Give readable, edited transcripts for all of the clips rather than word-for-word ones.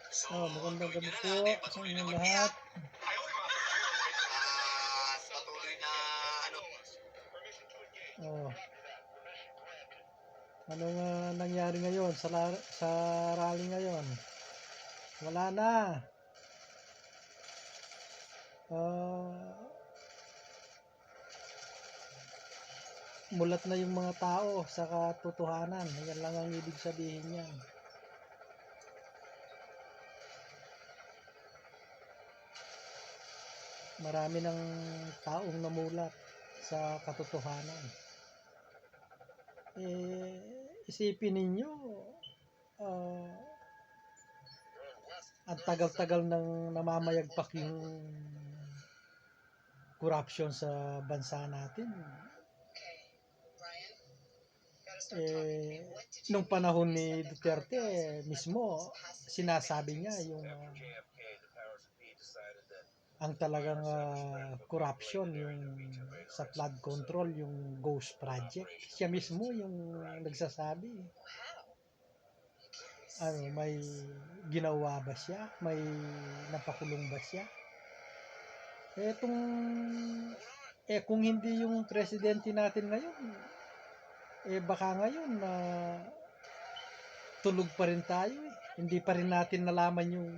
Magandang gabi po sa inyong lahat. At patuloy na ano, Oh, anong nangyari ngayon sa rally ngayon? Wala na. Ah, mulat na yung mga tao sa katotohanan. Yan lang ang ibig sabihin niyan. Marami ng taong namulat sa katotohanan. Isipin ninyo, ah, ang tagal-tagal nang namamayagpak yung corruption sa bansa natin. Nung panahon ni Duterte mismo, sinasabi niya yung ang talagang corruption yung sa flood control, yung Ghost Project. Siya mismo yung nagsasabi. May ginawa ba siya? May napakulong ba siya? Kung hindi yung presidente natin ngayon, baka ngayon tulog pa rin tayo. Hindi pa rin natin nalaman yung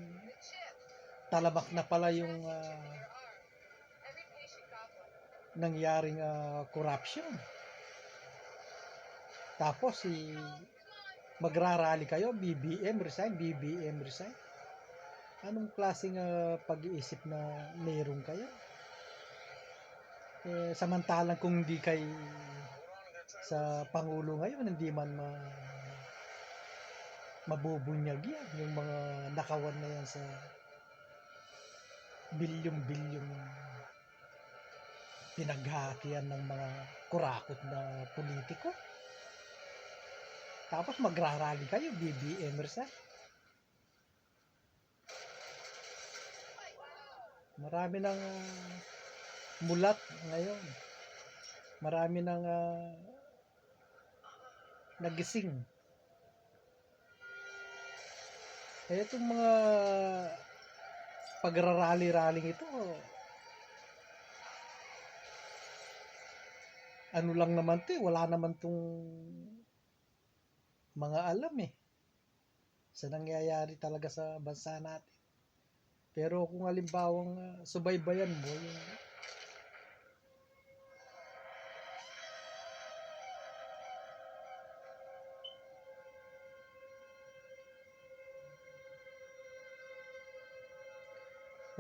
talamak na pala yung nangyaring corruption. Tapos magrarally kayo, BBM resign. Anong klaseng pag-iisip na mayroon kayo? Samantalang kung hindi kay sa Pangulo ngayon, hindi man mabubunyag yan, yung mga nakawan na yan sa bilyong pinaghahakian ng mga kurakot na politiko. Tapos magrarally kayo, BBM resign. Marami ng mulat ngayon. Marami ng nagising. Itong mga pagrarally-rallying ito, ano lang naman to, wala naman tong mga alam sa nangyayari talaga sa bansa natin. Pero kung halimbawang subaybayan mo yung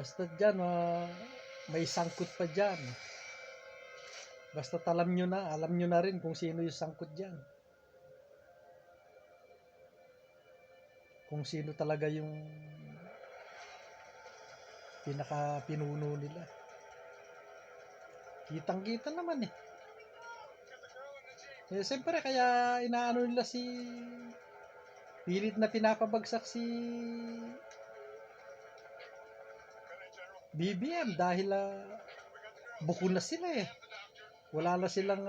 basta dyan, may sangkot pa dyan. Basta alam nyo na rin kung sino yung sangkot dyan. Kung sino talaga yung pinaka-pinuno nila. Kitang-kita naman siyempre kaya inaano nila pilit na pinapabagsak si BBM dahil buko na sila wala na silang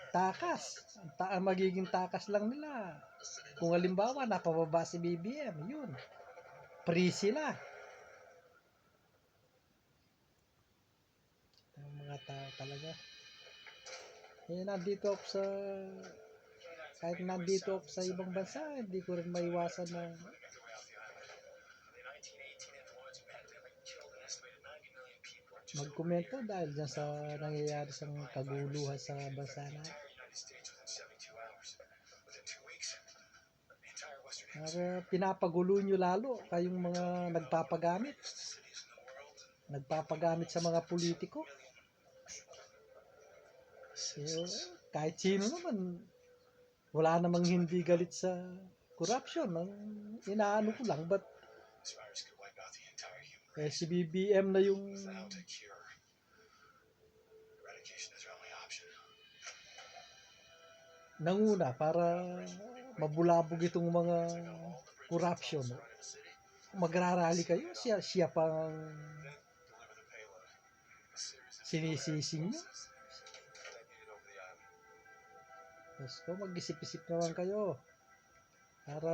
takas. Ang magiging takas lang nila kung halimbawa napababa si BBM, yun, free sila. Ang mga tao talaga. Kahit nandito ako sa ibang bansa, hindi ko rin maiwasan na magkomento dahil dyan sa nangyayari sa kaguluhan sa bansa natin. Pinapagulo nyo lalo kayong mga nagpapagamit sa mga politiko. Kahit sino naman, wala namang hindi galit sa corruption. Ang inaano ko lang, but si BBM na yung nanguna para mabulabog itong mga corruption. Magrarally kayo, siya pang sinisising nyo. Tapos mag-isip-isip naman kayo. para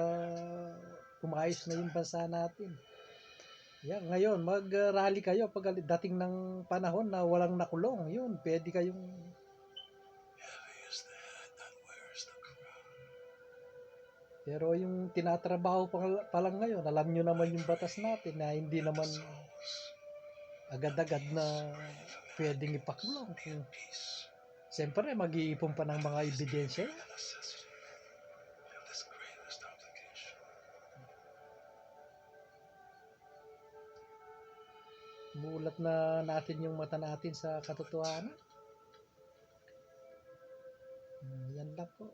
umayos na yung bansa natin. Yan, ngayon, mag-rally kayo pag dating ng panahon na walang nakulong. Yun, pwede kayong... Pero yung tinatrabaho pa lang ngayon, alam nyo naman yung batas natin na hindi naman agad-agad na pwedeng ipakulong. Siyempre, mag-iipon pa ng mga ebidensya. Mulat na natin yung mata natin sa katotohanan. Yan lang po.